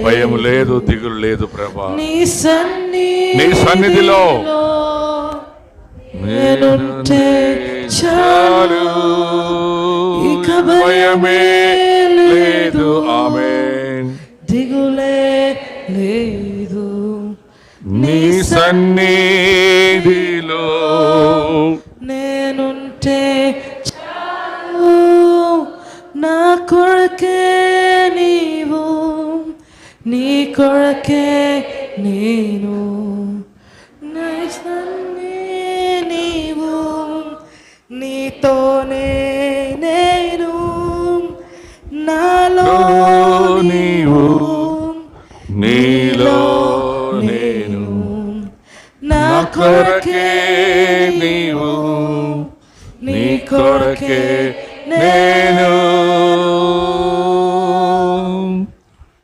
భయం లేదు, దిగులు లేదు ప్రభా. నీ సన్నిధిలో నేనుంటే చాలు, ఇక భయమే లేదు. ఆమేన్. దిగులే లేదు. నీ సన్నిధిలో నేనుంటే చాలు, నా కొరకే నీవు, నీ కొరకే నేను. నీవు, నీతోనే నేను, నాలో నీవు, నీలో నేను. నా కొరకే నీవు, నీ కొరకే నేను.